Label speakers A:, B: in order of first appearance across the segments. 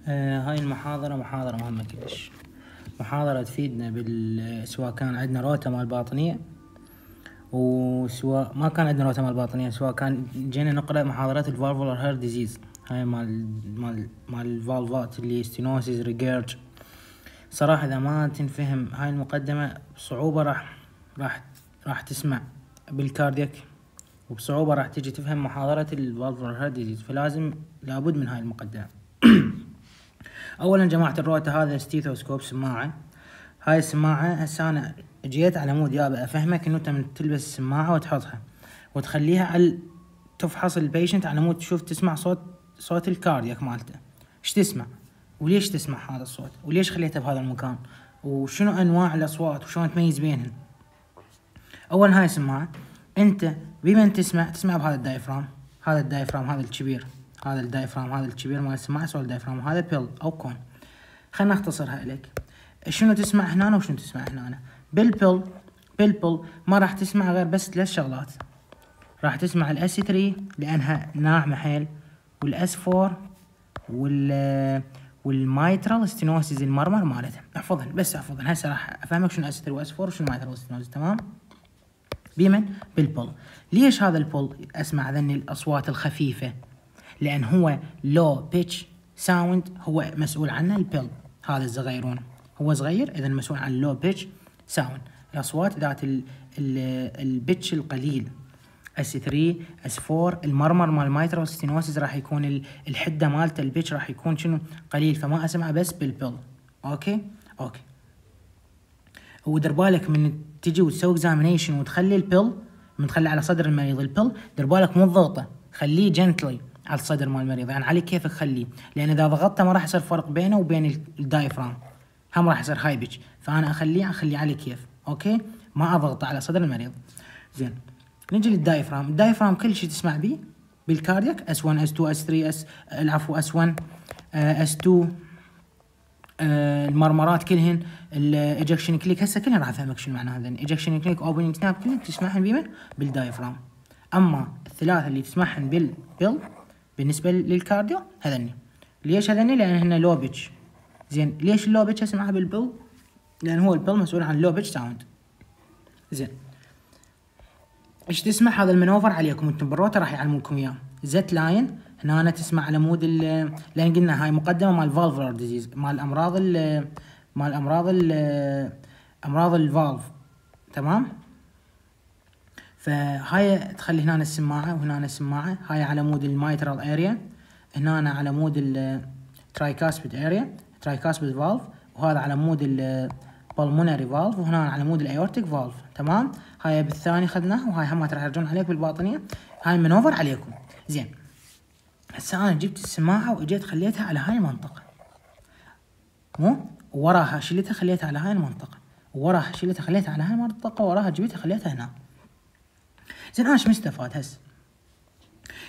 A: هاي المحاضرة محاضرة مهمة كلش. محاضرة تفيدنا سواء كان عندنا روتة مال باطنية، وسواء ما كان عندنا روتة مال باطنية، سواء كان جينا نقرأ محاضرات الفالفولار هيرت ديزيز، هاي مال الفالفات اللي ستينوسيس ريجيرج. صراحة إذا ما تنفهم هاي المقدمة بصعوبة راح تسمع بالكاردياك، وبصعوبة راح تجي تفهم محاضرة الفالفولار هيرت ديزيز، لابد من هاي المقدمة. اولا جماعة الروتة هذا ستيثوسكوب سماعة. هاي السماعة هسه انا جيت على مود يابا افهمك انه انت من تلبس السماعة وتحطها وتخليها تفحص البيشنت على مود تشوف تسمع صوت الكاردياك مالته، ايش تسمع وليش تسمع هذا الصوت وليش خليته بهذا المكان وشنو انواع الاصوات وشلون تميز بينهم. اولا هاي السماعة انت بمن تسمع بهذا الدايفرام، هذا الدايفرام هذا الكبير، هذا الدايفرام هذا الكبير مال السماعة اسمه الدايفرام، وهذا بيل او كون. خلنا اختصرها لك، شنو تسمع هنا وشنو تسمع هنا. بالبيل ما راح تسمع غير بس 3 شغلات. راح تسمع الاس 3 لانها ناعمة حيل، والاس 4 والمايترال ستينوسيس المرمر مالتها. احفظهن هسه راح افهمك شنو اس 3 واس 4 وشنو المايترال ستينوسيس. تمام؟ بمن؟ بالبول. ليش هذا البول اسمع ذني الاصوات الخفيفة؟ لان هو لو بيتش ساوند هو مسؤول عنه البيل، هذا الصغيرون هو صغير اذا مسؤول عن لو بيتش ساوند، الاصوات ذات البيتش القليل. اس 3 اس 4 المرمر مال مايترال ستينوسيس راح يكون الحده مالته البيتش راح يكون شنو قليل، فما اسمعه بس بالبيل. اوكي ودر بالك من تجي وتسوي اكزامينيشن وتخلي البيل من تخلي على صدر المريض البيل، دير بالك مو ضغطه، خليه جنتلي على الصدر مال المريض، يعني عليك كيفك خليه، لان اذا ضغطته ما راح يصير فرق بينه وبين الدايفرام، هم راح يصير هاي بيتش، فانا اخليه على كيف. اوكي ما اضغطه على صدر المريض. زين نجي للدايفرام. الدايفرام كل شيء تسمع به بالكاردياك اس 1 اس 2 اس 3 اس 1 اس 2 المرمرات كلهن، الايجكشن كليك هسه كلهن راح افهمك شنو معنى هذا. ايجكشن كليك اوبننج سناب كلهن تسمعهن بمن؟ بالدايفرام. اما الثلاثه اللي تسمعهن بالبيل بالنسبه للكارديو هذني. ليش هذني؟ لان هن لو بيتش. زين ليش اللو بيتش اسمعها بالبيل؟ لان هو البيل مسؤول عن لو بيتش ساوند. زين ايش تسمع؟ هذا المنوفر عليكم انتم بالروتة راح يعلمونكم اياه. زت لاين هنا أنا تسمع على مود لان قلنا هاي مقدمه مال فالفولار ديزيز، مال امراض الفالف. تمام؟ فهاي تخلي هنا السماعه وهنا السماعه، هاي على مود المايترال اريا، هنا على مود الترايكاسبيد اريا ترايكاسبيد فالف، وهذا على مود البلمونري فالف، وهنا على مود الايورتيك فالف. تمام؟ هاي بالثاني خذناها، وهاي هم راح يرجعون عليك بالباطنيه. هاي المنوفر عليكم. زين هسه انا جبت السماعه واجيت خليتها على هاي المنطقه، مو وراها شلتها خليتها على هاي المنطقه، وراها شلتها خليتها على هاي المنطقه، وراها جبتها خليتها هنا. زين انا ايش مستفاد هسه؟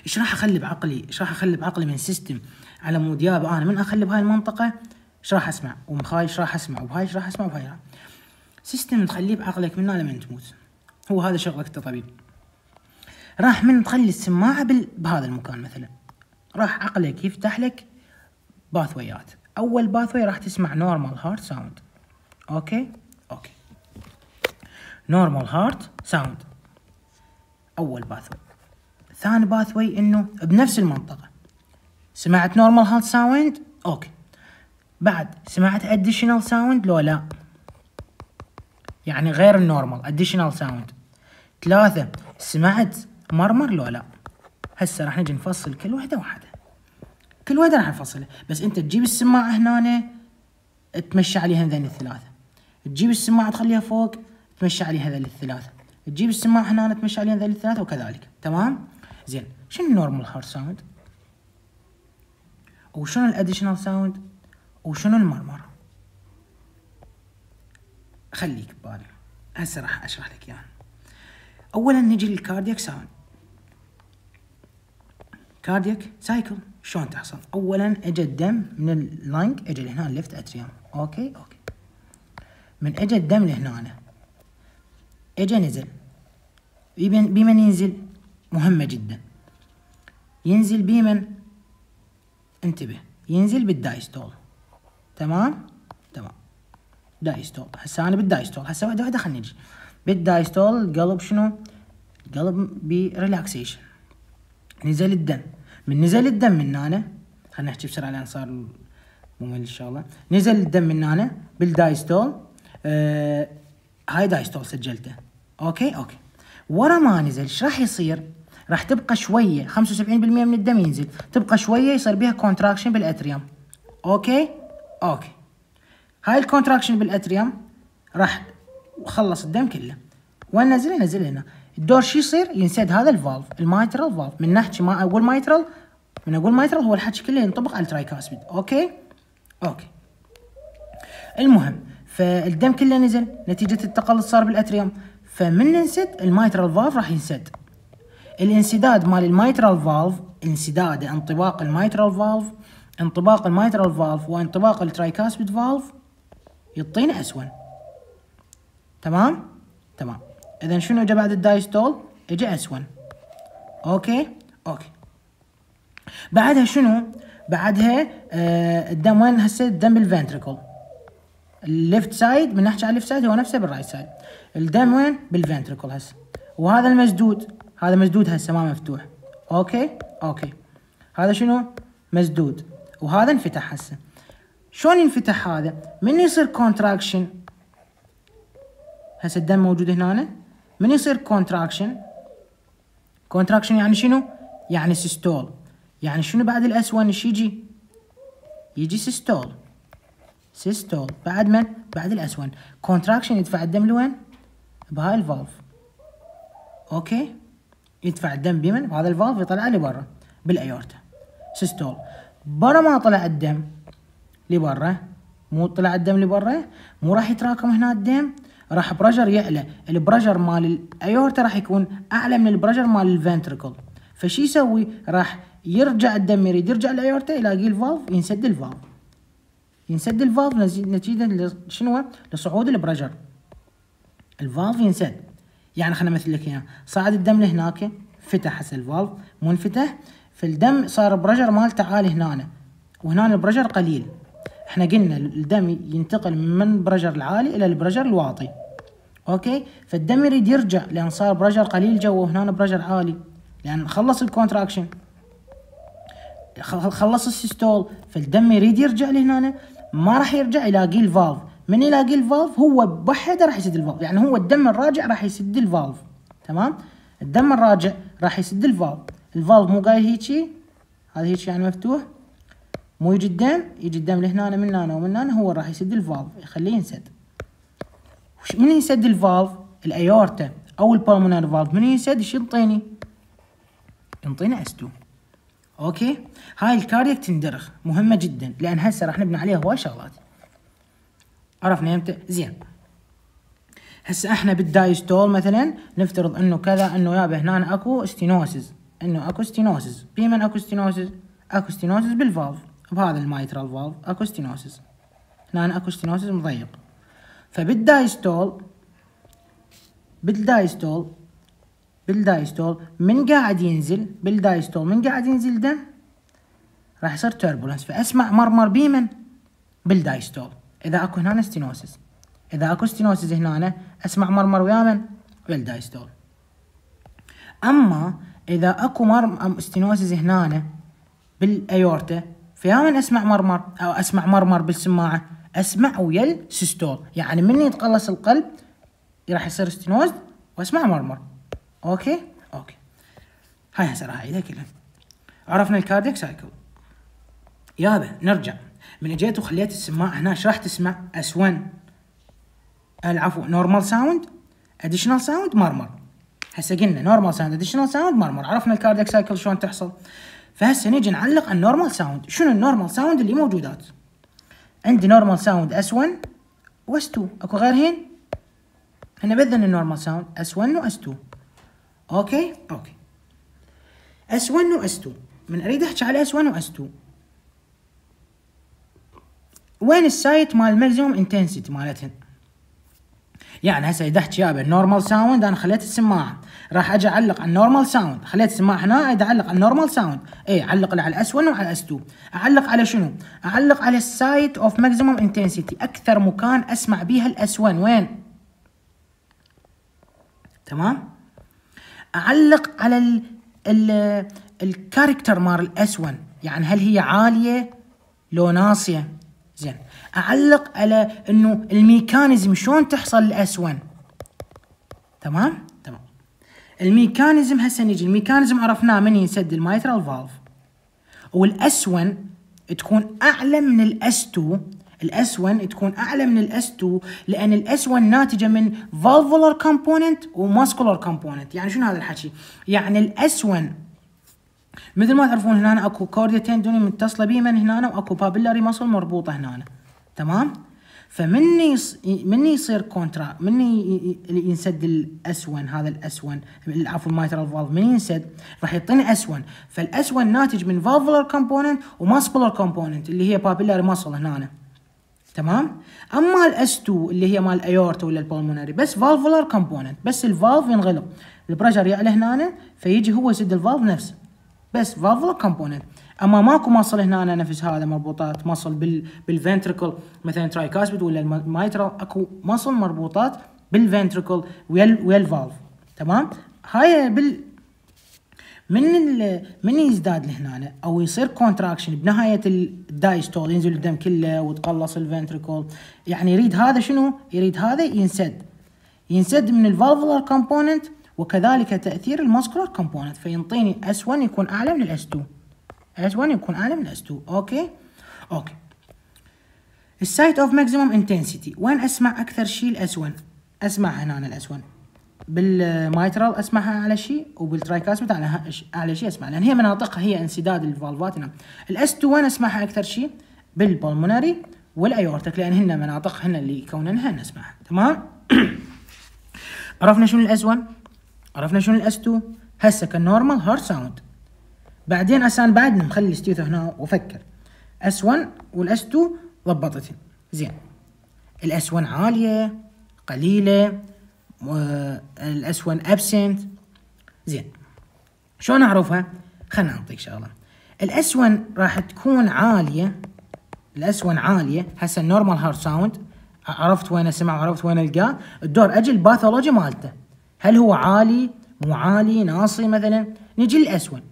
A: ايش راح اخلي بعقلي من سيستم على مود يابا انا من اخلي بهاي المنطقه ايش راح اسمع، وبهاي ايش راح اسمع، وبهاي ايش راح اسمع، وبهاي سيستم تخليه بعقلك من لما تموت. هو هذا شغلك كطبيب. راح من تخلي السماعه بهذا المكان مثلا، راح عقلك يفتح لك باثويات. اول باثوي راح تسمع نورمال هارت ساوند. اوكي نورمال هارت ساوند اول باثوي. ثاني باثوي انه بنفس المنطقه سمعت نورمال هارت ساوند. اوكي بعد سمعت اديشنال ساوند لو لا، يعني غير النورمال اديشنال ساوند. 3 سمعت مرمر لو لا. هسه راح نجي نفصل كل وحده راح نفصلها، بس انت تجيب السماعه هنا تمشي عليها هذين ال3، تجيب السماعه تخليها فوق تمشي عليها هذول ال3، تجيب السماعه هنا تمشي عليها هذول ال3 وكذلك. تمام؟ زين شنو النورمال هارت ساوند؟ وشنو الاديشنال ساوند؟ وشنو المرمر؟ خليك ببالي هسه راح اشرح لك اياها. اولا نجي للكاردياك ساوند. كاردياك سايكل شلون تحصل؟ اولا اجى الدم من اللنج اجى لهنا الليفت اتريوم. اوكي من اجى الدم لهنا اجى نزل. بمن ينزل؟ مهمة جدا. ينزل بمن؟ انتبه ينزل بالدايستول. تمام تمام. دايستول. هسه انا بالدايستول، هسه واحده واحده خلينا نجي بالدايستول. القلب شنو؟ القلب بريلاكسيشن. نزل الدم، من نزل الدم من هنا، خلينا نحكي بسرعه لان صار ممل ان شاء الله. نزل الدم من هنا بالدايستول. هاي دايستول سجلته. اوكي. ورا ما نزل ايش راح يصير؟ راح تبقى شويه 75% من الدم ينزل، تبقى شويه يصير بها كونتراكشن بالاتريوم. اوكي. هاي الكونتراكشن بالاتريوم راح خلص الدم كله. وين نزل؟ نزل هنا. الدور شو يصير؟ ينسد هذا الفالف، المايترال فالف. من نحكي ما اقول مايترال، من اقول مايترال هو الحكي كله ينطبق على الترايكاسبيد. اوكي. المهم فالدم كله نزل نتيجة التقلص صار بالاتريوم، فمن ننسد المايترال فالف راح ينسد. الانسداد مال المايترال فالف، انسداد انطباق المايترال فالف، انطباق المايترال فالف وانطباق الترايكاسبيد فالف يعطينا اسون. تمام. اذا شنو اجى بعد الدايستول؟ اجى اسون. اوكي. بعدها شنو؟ بعدها الدم وين هسه؟ الدم بالفنتريكل. الليفت سايد، من نحكي على الليفت سايد هو نفسه بالرايت سايد. الدم وين؟ بالفنتريكل هسه. وهذا المسدود، هذا مسدود هسه ما مفتوح. اوكي. هذا شنو؟ مسدود، وهذا انفتح هسه. شلون ينفتح هذا؟ من يصير كونتراكشن، هسه الدم موجود هنا، من يصير كونتراكشن يعني شنو؟ يعني سيستول. يعني شنو بعد الاسون ايش يجي؟ يجي سيستول. بعد من؟ بعد الاسون. كونتراكشن يدفع الدم لوين؟ بهاي الفالف. اوكي. يدفع الدم بمن؟ بهذا الفالف يطلع لبرا بالايورتا. سيستول. برا ما طلع الدم لبرا، مو طلع الدم لبرا، مو راح يتراكم هنا الدم، راح برجر يعلى. البرجر مال الايورتا راح يكون اعلى من البرجر مال الفنتريكل. فشي يسوي؟ راح يرجع الدم، يريد يرجع الايورتا يلاقي الفالف، ينسد الفالف نتيجة شنو؟ لصعود البرجر. الفالف ينسد. يعني خلينا نمثل لك اياه، صعد الدم لهناك، فتح هسه الفالف، منفتح، فالدم صار برجر مالته عالي هنا، وهنا البرجر قليل. احنا قلنا الدم ينتقل من برجر العالي الى البرجر الواطي. اوكي. فالدم يريد يرجع لان صار برجر قليل جوا وهنا برجر عالي، لان خلص الكونتراكشن، خلص السيستول، فالدم يريد يرجع لهنا، ما راح يرجع، يلاقي الفالف. من يلاقي الفالف هو بوحده راح يسد الفالف. يعني هو الدم الراجع راح يسد الفالف. تمام. الدم الراجع راح يسد الفالف. الفالف مو قايل هيجي، هذا هيجي يعني مفتوح، مو يجي الدم، يجي الدم لهنا من هنا ومن هنا، هو راح يسد الفالف يخليه ينسد. من يسد الفالف؟ الايورتا او البلمونري فالف. من يسد ايش ينطيني؟ ينطينا S2. اوكي. هاي الكاردياك تندرخ مهمه جدا، لان هسه راح نبني عليها هواي شغلات. عرفنا امتى؟ زين. هسه احنا بالدايستول مثلا نفترض انه كذا، انه يابا هنا اكو ستينوسز، انه اكو ستينوسز. بمن اكو ستينوسز؟ اكو ستينوسز بالفالف، بهذا المايترال فالف اكو ستينوسز. هنا اكو ستينوسز مضيق. فبالدايستول من قاعد ينزل، بالدايستول من قاعد ينزل دم راح يصير توربولنس، فاسمع مرمر بيمن؟ بالدايستول. اذا اكو هنا ستينوسز، اذا اكو ستينوسز هنا اسمع مرمر ويا من؟ بالدايستول. اما اذا اكو ستينوسز هنا بالايورتا، فيا من اسمع مرمر، او اسمع مرمر بالسماعه، اسمع ويا السيستول. يعني من يتقلص القلب راح يصير ستينوز واسمع مرمر. اوكي. هاي هسه راح اعيدها كلها. عرفنا الكاردياك سايكل. يابا نرجع، من اجيت وخليت السماعه هنا ايش راح تسمع؟ S1، العفو، نورمال ساوند، اديشنال ساوند، مرمر. هسه قلنا نورمال ساوند، اديشنال ساوند، مرمر. عرفنا الكاردياك سايكل شلون تحصل. فهسه نيجي نعلق النورمال ساوند. شنو النورمال ساوند اللي موجودات؟ عندي نورمال ساوند S1 و S2، اكو غيرهن؟ هنا بذن النورمال ساوند S1 و S2. اوكي. S1 و S2. من اريد احكي على S1 و S2، وين السايت مال الماكسيموم انتنسيتي مالتهن؟ يعني هسه اذا احكي يابا النورمال ساوند انا خليت السماعه، راح اجي اعلق على النورمال ساوند، خليت السماعه هنا اجي اعلق على النورمال ساوند، اي اعلق على الاس 1 وعلى الاس 2. اعلق على شنو؟ اعلق على السايت اوف ماكسيموم انتنسيتي، اكثر مكان اسمع بيها الاس 1 وين؟ تمام؟ اعلق على ال الكاركتر مال الاس 1، يعني هل هي عاليه لو ناصيه؟ زين. اعلق على انه الميكانيزم شلون تحصل الاس 1. تمام؟ تمام. الميكانيزم هسه نجي، الميكانيزم عرفناه من ينسد المايترال فالف، والاس 1 تكون اعلى من الاس 2، الاس 1 تكون اعلى من الاس 2 لان الاس 1 ناتجه من فالفولار كومبوننت وماسكولار كومبوننت. يعني شنو هذا الحكي؟ يعني الاس 1 مثل ما تعرفون هنا اكو كارديا تندوني متصله بيه من هنا، واكو بابيلاري ماسل مربوطه هنا. تمام؟ فمن يصير كونترا، من ينسد الاس 1، هذا الاس 1 عفوا المايترال فالف من ينسد راح يعطيني اس 1، فالاس 1 ناتج من فالفولار كومبوننت وماسكولار كومبوننت اللي هي بابيلاري ماسل هنا. تمام؟ اما الاس 2 اللي هي مال الايورتا ولا البلمونري بس فالفولار كومبوننت، بس الفالف ينغلق، البريشر يعلى هنا فيجي هو يسد الفالف نفسه، بس فالفولار كومبوننت. اما ماكو مصل هنا نفس هذا مربوطات مصل بالفنتريكل مثلا ترايكاسبيد ولا المايترال، اكو مصل مربوطات بالفنتريكل ويا الفالف. تمام؟ هاي من يزداد لهنا او يصير كونتراكشن بنهايه الدايستول، ينزل الدم كله وتقلص الفنتريكل، يعني يريد هذا شنو؟ يريد هذا ينسد من الفالفولار كومبوننت وكذلك تاثير الماسكولار كومبوننت، فينطيني اس 1 يكون اعلى من الاس 2، اس 1 يكون اعلى من اس 2. اوكي. السايت اوف ماكسيموم انتنسيتي وين اسمع اكثر شيء؟ الاس 1. اسمع هنا الاس 1 بالمايترال اسمعها اعلى شيء، وبالترايكاسبيد اعلى شيء اسمع، لان هي مناطقها هي انسداد الفالفات هنا. الاس 2 وين اسمعها اكثر شيء؟ بالبلمونري والايورتك، لان هن مناطقهن اللي يكوننها نسمعها. تمام؟ عرفنا شنو الاس 1، عرفنا شنو الاس 2. هسه كالنورمال هارت ساوند، بعدين اسان بعدنا مخلي الاستيوث هنا وفكر. اس 1 والاس 2 ضبطتهم. زين. الاس 1 عاليه قليله، الاس 1 ابسنت. زين. شلون اعرفها؟ خلنا نعطيك شغله. الاس 1 راح تكون عاليه، الاس 1 عاليه. هسه النورمال هارت ساوند عرفت وين اسمع وعرفت وين القاه، الدور اجي الباثولوجي مالته، هل هو عالي مو عالي ناصي مثلا. نجي للاس 1.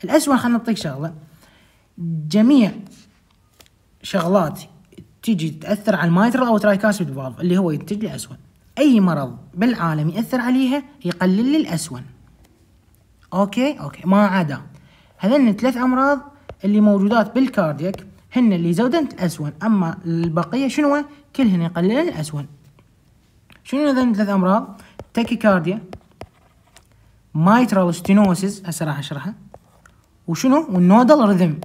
A: الاس 1 خلنا نعطيك شغله، جميع شغلات تيجي تاثر على المايترال او ترايكاسبيد فالف اللي هو ينتج لي اس 1، اي مرض بالعالم ياثر عليها يقلل لي الاس 1. اوكي ما عدا هذين الثلاث امراض اللي موجودات بالكاردياك هن اللي يزودن الاس 1، اما البقيه شنو؟ كلهن يقللن الاس 1. شنو هذين الثلاث امراض؟ تاكيكارديا، مايترال ستينوسيس هسه راح اشرحها، وشنو؟ والنودال ريذم.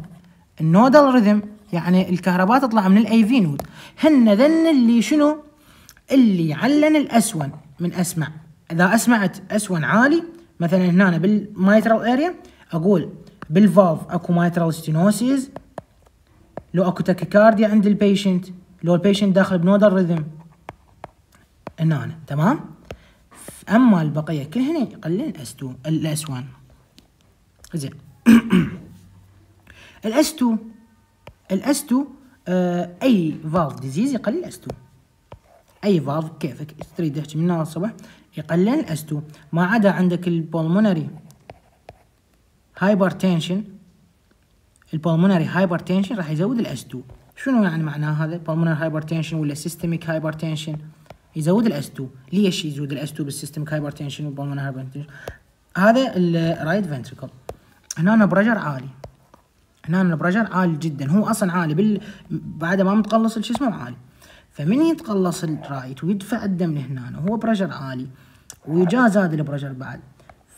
A: النودال ريذم يعني الكهرباء تطلع من الاي في نود، هن ذن اللي شنو؟ اللي يعلن الاس 1 من اسمع. اذا اسمعت اس 1 عالي مثلا هنا بالمايترال اريا اقول بالفالف اكو مايترال ستينوسيس، لو اكو تاكيكارديا عند البيشنت، لو البيشنت داخل بنودال ريذم هنا. تمام؟ اما البقيه كلهن يقلل الاس 2 الاس 1. زين. الاس 2 اي فالف ديزيز يقلل الاس 2، اي فالف كيفك تريد تحكي من النهار الصبح يقلل الاس 2، ما عدا عندك البولمونري هايبرتنشن. البولمونري هايبرتنشن راح يزود الاس 2. شنو يعني معناه هذا؟ البولمونري هايبرتنشن ولا سيستميك هايبرتنشن يزود الاس 2. ليش يزود الاس 2 بالسيستميك هايبرتنشن والبولمونري هايبرتنشن؟ هذا الرايت فنتريكل هنا برجر عالي، هنا البرجر عالي جدا، هو اصلا عالي بعد ما متقلص شو اسمه عالي، فمن يتقلص الرايت ويدفع الدم لهنا هو برجر عالي ويجا زاد البرجر بعد،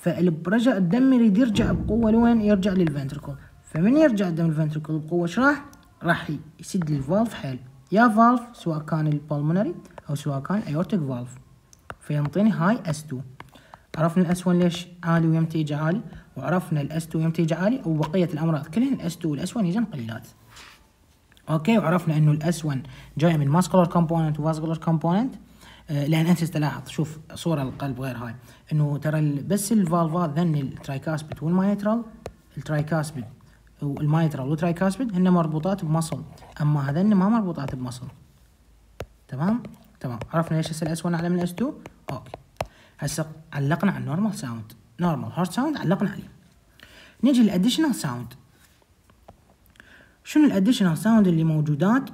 A: فالبرجر الدم يريد يرجع بقوه لوين؟ يرجع للفنتريكل، فمن يرجع الدم للفنتريكل بقوه ايش راح يسد الفالف حيل، يا فالف سواء كان البلمونري او سواء كان ايورتيك فالف، فينطيني هاي اس 2. عرفنا الاس 1 ليش عالي ويمتى يجي عالي، وعرفنا الاس 2 يمتى يجي عالي، وبقيه الامراض كلهن الاس 2 والاس 1 يجن قليلات. اوكي. وعرفنا انه الاس 1 جاي من ماسكولار كومبوننت وفاسكولار كومبوننت، لان انت تلاحظ شوف صوره القلب غير هاي انه ترى بس الفالفات ذن الترايكاسبيد والمايترال، الترايكاسبيد والمايترال والترايكاسبيد هن مربوطات بمصل، اما هذن ما مربوطات بمصل. تمام عرفنا ليش هسه الاس 1 اعلى من الاس 2. اوكي هسه علقنا على النورمال ساوند، نورمال هارت ساوند علقنا عليه. نجي للاديشنال ساوند. شنو الاديشنال ساوند اللي موجودات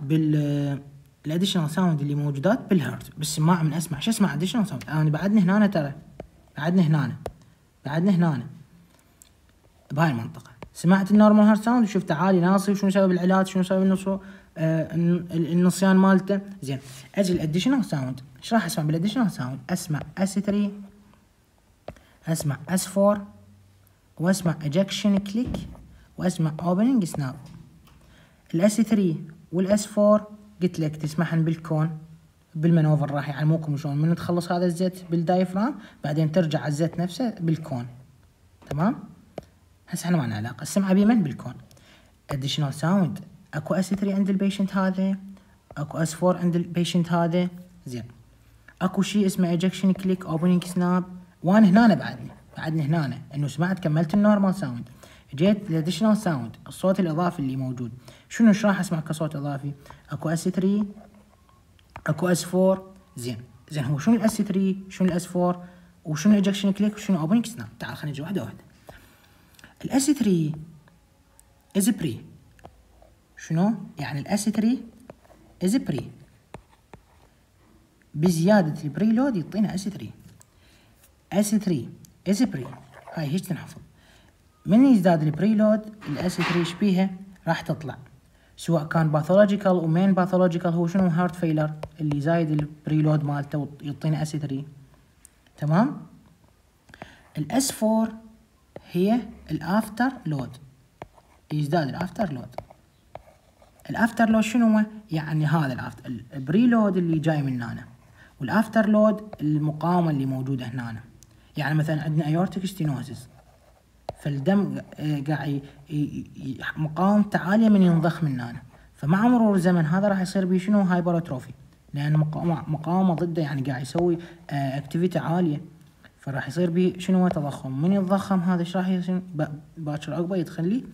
A: الاديشنال ساوند اللي موجودات بالهارت بالسماعه من اسمع؟ شو اسمع اديشنال ساوند؟ انا بعدني هنا ترى، بعدني هنا بهاي المنطقه سمعت النورمال هارت ساوند وشفت عالي ناصي، وشنو سبب العلاج، شنو سبب النصيان مالته. زين اجي الاديشنال ساوند، ايش راح اسمع بالاديشنال ساوند؟ اسمع اس 3، اسمع اس 4، واسمع اجكشن كليك، واسمع اوبننج سناب. الاس 3 والاس 4 قلت لك تسمعهن بالكون بالمانوفر، راح يعلموكم شلون من تخلص هذا الزيت بالدايفرام بعدين ترجع على الزيت نفسه بالكون. تمام هسه احنا ما لنا علاقه، السمعه بيمن بالكون. اديشنال ساوند اكو اس 3 عند البيشنت هذا، اكو اس 4 عند البيشنت هذا. زين اكو شيء اسمه اجكشن كليك اوبننج سناب، وانا هنا بعدني هنا انه سمعت كملت النورمال ساوند، جيت الاديشنال ساوند الصوت الاضافي اللي موجود. شنو ايش راح اسمع كصوت اضافي؟ اكو اس 3 اكو اس 4. زين هو شنو الاس 3 شنو الاس 4 وشنو اجكشن كليك وشنو اوبننج سناب؟ تعال خلينا نجي واحده. الاس 3 از بري. شنو يعني الاس 3 از بري؟ بزياده البري لود يعطينا اس 3. اس 3 از بري، هاي هيك تنحفظ. من يزداد البري لود الاس 3 ايش بيها؟ راح تطلع، سواء كان باثولوجيكال ومين باثولوجيكال. هو شنو؟ هارت فيلر اللي زايد البري لود مالته يعطينا اس 3. تمام. الاس 4 هي الافتر لود، يزداد الافتر لود. الافتر لود شنو هو؟ يعني هذا البري لود اللي جاي من هنا، والافتر لود المقاومه اللي موجوده هنا. يعني مثلا عندنا ايورتيك ستينوزيس، فالدم قاعد مقاومته عاليه من ينضخ من هنا، فمع مرور الزمن هذا راح يصير به شنو؟ هايبرتروفي، لان مقاومه ضده يعني قاعد يسوي اكتيفيتي عاليه، فراح يصير به شنو؟ تضخم. من يتضخم هذا ايش راح يصير؟ باكر عقبه يدخل لي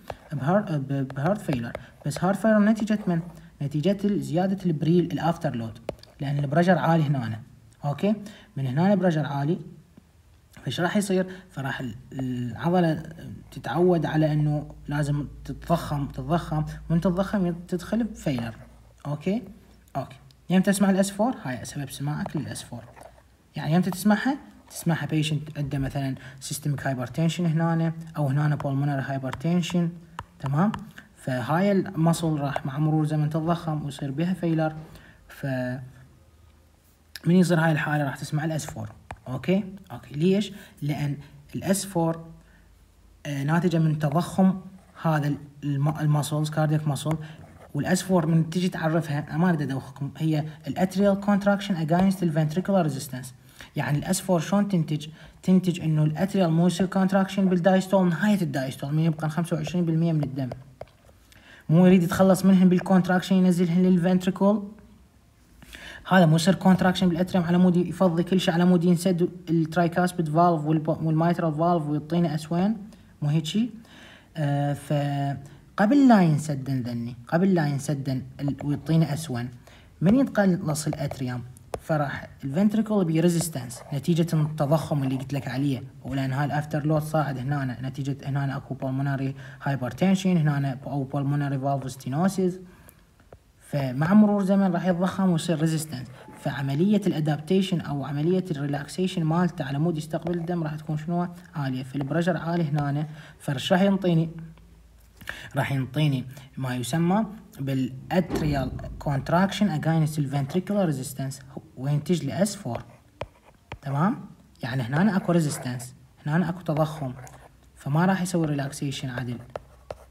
A: بهارت فيلر. بس هارت فيلر نتيجه من؟ نتيجه زياده البريل الافتر لود، لان البرجر عالي هنا. اوكي من هنا البرجر عالي، فايش راح يصير؟ فراح العضله تتعود على انه لازم تتضخم، ومن تتضخم تدخل بفيلر. اوكي يمتى تسمع الاس 4؟ هاي سبب سماعك للاس 4. يعني يمتى تسمعها بيشنت عنده مثلا سيستميك هايبرتنشن هنا، او هنا بولمونري هايبرتنشن. تمام. فهاي المصل راح مع مرور الزمن تتضخم ويصير بها فيلر، ف من يصير هاي الحاله راح تسمع الاس 4. اوكي ليش؟ لان الاس 4 ناتجه من تضخم هذا الماسلز كاردياك ماسل. والاس 4 من تجي تعرفها، ما اريد ادوخكم، هي الاتريال كونتراكشن اجينست الفنتريكولار ريزيستنس. يعني الاس 4 شلون تنتج انه الاتريال مو يصير كونتراكشن بالدايستول، نهايه الدايستول من يبقى 25% من الدم مو يريد يتخلص منهن بالكونتراكشن ينزلهن للفنتريكول، هذا مو يصير كونتراكشن بالاتريوم على مود يفضي كل شيء، على مود ينسد الترايكاسبيد فالف والمايترال فالف ويعطينا اسوين، مو هيك شيء. فقبل لا ينسدن ذني، قبل لا ينسدن ويعطينا اسوين، من يتقلص الاتريوم فراح الفنتريكل بي ريزيستنس نتيجه التضخم اللي قلت لك عليه، ولان هاي الافتر لود صاعد هنا نتيجه هنا اكو بالمونري هايبرتنشن هنا او بالمونري فالف ستينوسيس، فمع مرور زمن راح يتضخم ويصير ريزيستنس. فعمليه الادابتيشن او عمليه الريلاكسيشن مالته على مود يستقبل الدم راح تكون شنو؟ عاليه. فالبرجر عالي هنا، فرش راح ينطيني ما يسمى بالاتريال كونتراكشن اجينست الفنتريكولار ريزيستنس وينتج لي اس 4. تمام. يعني هنا اكو ريزيستنس، هنا اكو تضخم، فما راح يسوي ريلاكسيشن عدل،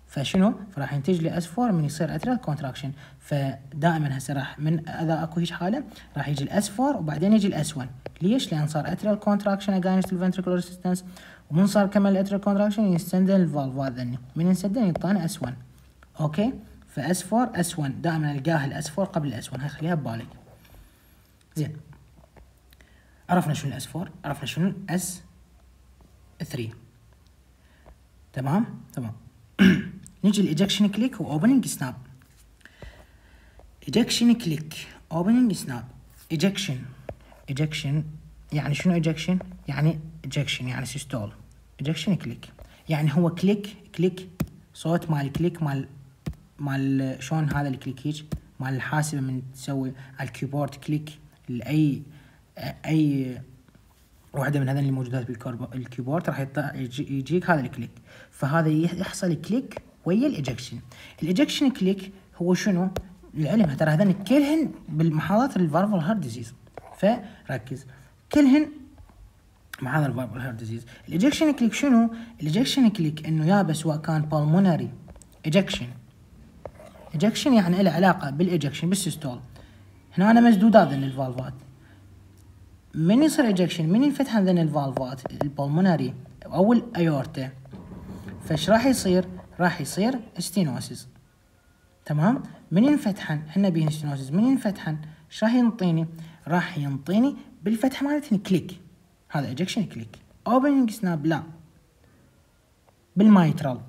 A: فشنو؟ فراح ينتج لي اس 4 من يصير اتريال كونتراكشن. فدائما هسه راح من اذا اكو هيك حاله راح يجي الاس 4 وبعدين يجي الاس 1. ليش؟ لان صار اتريال كونتراكشن اجينست الفنتريكولار ريزيستنس، ومن صار كمل الاتريال كونتراكشن يستندن الفالف ذني، من ينسدن يعطينا اس 1. اوكي. فاس 4 اس 1 دائما القاها الاس 4 قبل الاس 1، هاي خليها ببالك. زين عرفنا شنو الاس 4، عرفنا شنو الاس 3. تمام. نيجي الايجكشن كليك واوبننج سناب. ايجكشن كليك اوبننج سناب. ايجكشن يعني شنو؟ ايجكشن يعني سيستول. ايجكشن كليك يعني هو كليك صوت مال كليك مال شلون هذا الكليك هيج مال الحاسبه من تسوي على الكيبورد كليك لاي اي واحده من هذين اللي موجودات بالكيبورد راح يجيك هذا الكليك. فهذا يحصل كليك ويا الايجكشن. الايجكشن كليك هو شنو؟ العلم ترى هذين كلهن بالمحاضرات الفالفولار هارت ديزيز، فركز كلهن مع هذا الفالفولار هارت ديزيز. الايجكشن كليك شنو؟ الايجكشن كليك انه يابا سواء كان بالمونري ايجكشن يعني له علاقه بالايجكشن بالسيستول. هنا انا مسدودات ذن الفالفات. من يصير ايجكشن، من ينفتح ذن الفالفات البلمونري او الايورتا، فايش راح يصير؟ راح يصير ستينوسيس. تمام. من ينفتحن احنا بين ستينوسيس، من ينفتحن ايش راح ينطيني؟ راح ينطيني بالفتح مالتني كليك. هذا ايجكشن كليك. اوبننج سناب لا، بالمايترال